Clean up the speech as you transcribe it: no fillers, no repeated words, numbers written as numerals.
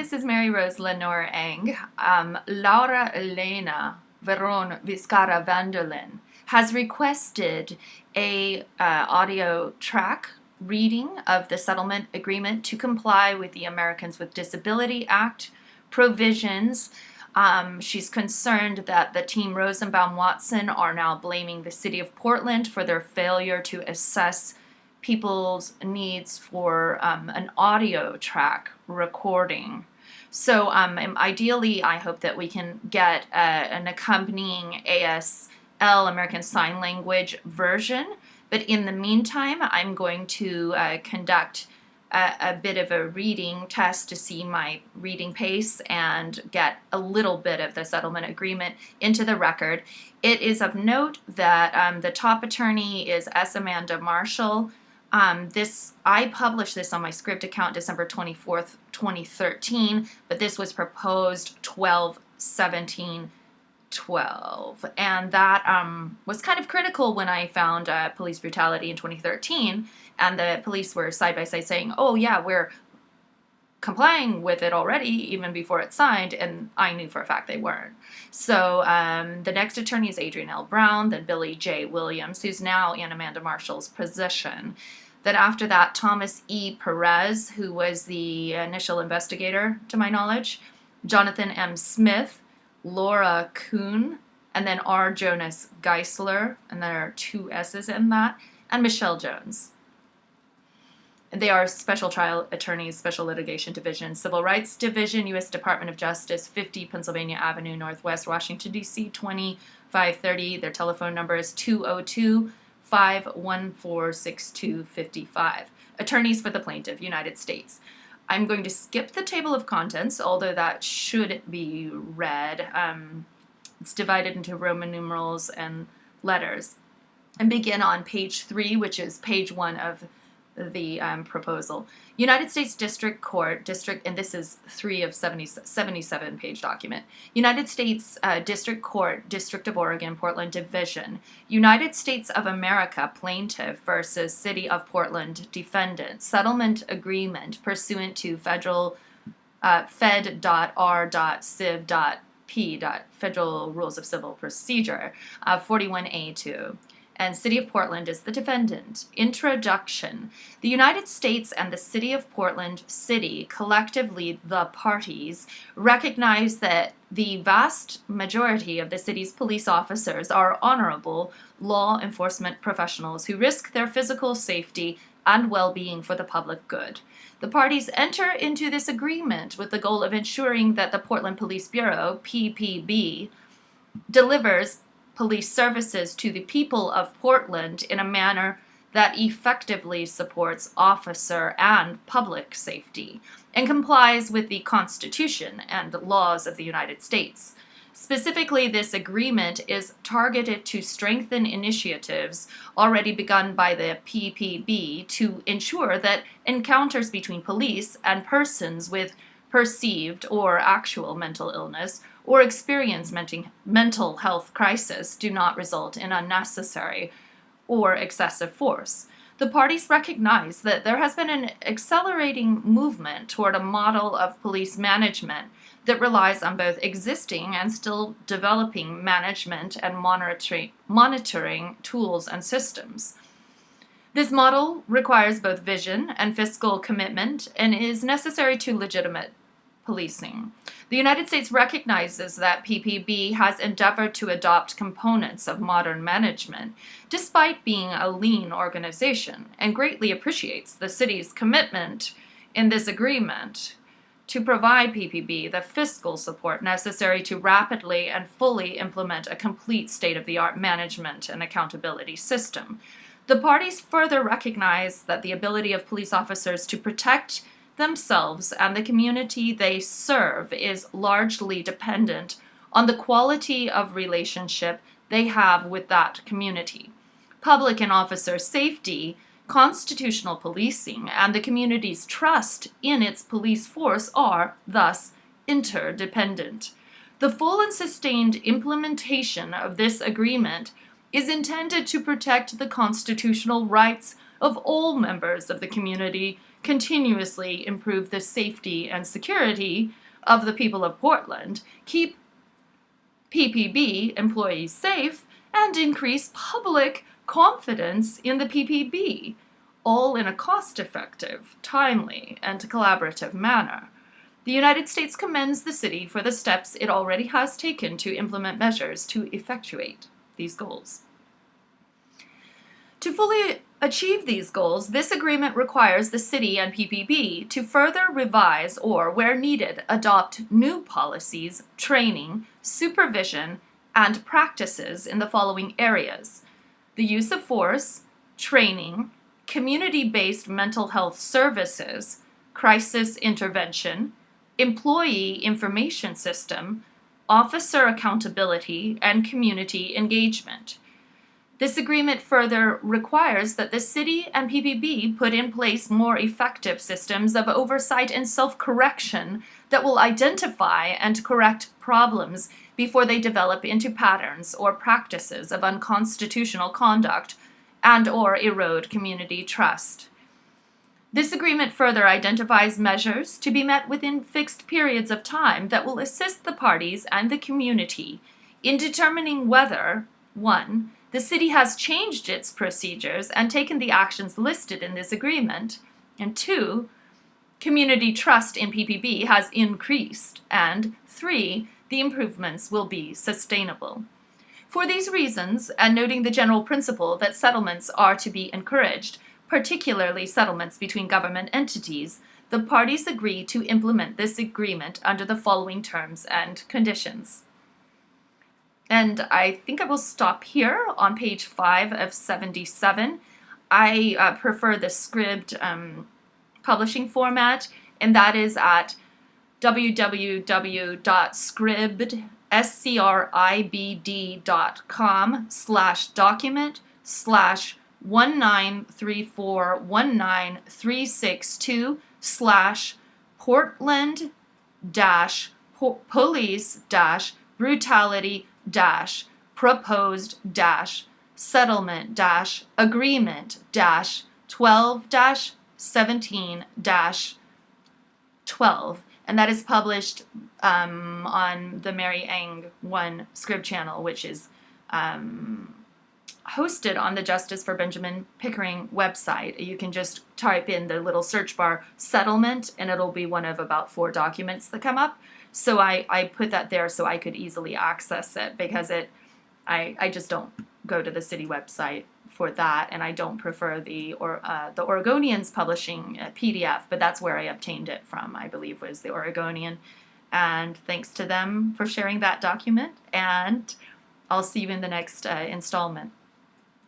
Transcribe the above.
this is Mary Rose Lenore Eng. Laura Elena Veron Vizcara Vanderlyn has requested a audio track reading of the settlement agreement to comply with the Americans with Disability Act provisions. She's concerned that the team Rosenbaum-Watson are now blaming the city of Portland for their failure to assess people's needs for an audio track recording. So ideally, I hope that we can get an accompanying ASL, American Sign Language version. But in the meantime, I'm going to conduct a bit of a reading test to see my reading pace and get a little bit of the settlement agreement into the record. It is of note that the top attorney is S. Amanda Marshall. I published this on my script account December 24th, 2013, but this was proposed 12/17/12. And that was kind of critical when I found police brutality in 2013, and the police were side by side saying, oh yeah, we're complying with it already, even before it's signed, and I knew for a fact they weren't. So the next attorney is Adrian L. Brown, then Billy J. Williams, who's now in Amanda Marshall's position. Then after that, Thomas E. Perez, who was the initial investigator, to my knowledge, Jonathan M. Smith, Laura Kuhn, and then R. Jonas Geisler, and there are 2 S's in that, and Michelle Jones. They are Special Trial Attorneys, Special Litigation Division, Civil Rights Division, U.S. Department of Justice, 50 Pennsylvania Avenue, Northwest, Washington, D.C., 20530. Their telephone number is 202-514-6255. Attorneys for the plaintiff, United States. I'm going to skip the table of contents, although that should be read. It's divided into Roman numerals and letters. And begin on page 3, which is page 1 of the proposal. United States District Court, and this is 3 of 77 page document. United States District Court, District of Oregon, Portland Division. United States of America plaintiff versus City of Portland defendant. Settlement agreement pursuant to federal fed.r.civ.p. Federal Rules of Civil Procedure, 41A2. And City of Portland is the defendant. Introduction. The United States and the City of Portland City, collectively the parties, recognize that the vast majority of the city's police officers are honorable law enforcement professionals who risk their physical safety and well-being for the public good. The parties enter into this agreement with the goal of ensuring that the Portland Police Bureau, PPB, delivers police services to the people of Portland in a manner that effectively supports officer and public safety and complies with the Constitution and laws of the United States. Specifically, this agreement is targeted to strengthen initiatives already begun by the PPB to ensure that encounters between police and persons with perceived or actual mental illness or experience mental health crisis do not result in unnecessary or excessive force. The parties recognize that there has been an accelerating movement toward a model of police management that relies on both existing and still developing management and monitoring tools and systems. This model requires both vision and fiscal commitment and is necessary to legitimate policing. The United States recognizes that PPB has endeavored to adopt components of modern management, despite being a lean organization, and greatly appreciates the city's commitment in this agreement to provide PPB the fiscal support necessary to rapidly and fully implement a complete state-of-the-art management and accountability system. The parties further recognize that the ability of police officers to protect themselves and the community they serve is largely dependent on the quality of relationship they have with that community. Public and officer safety, constitutional policing, and the community's trust in its police force are, thus, interdependent. The full and sustained implementation of this agreement is intended to protect the constitutional rights of all members of the community continuously improve the safety and security of the people of Portland, keep PPB employees safe, and increase public confidence in the PPB, all in a cost-effective, timely, and collaborative manner. The United States commends the city for the steps it already has taken to implement measures to effectuate these goals. To fully achieve these goals, this agreement requires the city and PPB to further revise or, where needed, adopt new policies, training, supervision, and practices in the following areas: the use of force, training, community-based mental health services, crisis intervention, employee information system, officer accountability, and community engagement. This agreement further requires that the city and PPB put in place more effective systems of oversight and self-correction that will identify and correct problems before they develop into patterns or practices of unconstitutional conduct and/or erode community trust. This agreement further identifies measures to be met within fixed periods of time that will assist the parties and the community in determining whether, 1, the city has changed its procedures and taken the actions listed in this agreement, and 2, community trust in PPB has increased, and 3, the improvements will be sustainable. For these reasons, and noting the general principle that settlements are to be encouraged, particularly settlements between government entities, the parties agree to implement this agreement under the following terms and conditions. And I think I will stop here on page 5 of 77. I prefer the Scribd publishing format, and that is at www.scribd.com/193419362/portland-police-brutality-proposed-settlement-agreement-12, and that is published on the Mary Eng 1 Scribd channel, which is hosted on the Justice for Benjamin Pickering website. You can just type in the little search bar settlement, and it'll be one of about 4 documents that come up. So I put that there so I could easily access it, because I just don't go to the city website for that, and I don't prefer the Oregonian's publishing PDF, but that's where I obtained it from, I believe was the Oregonian. And thanks to them for sharing that document, and I'll see you in the next installment.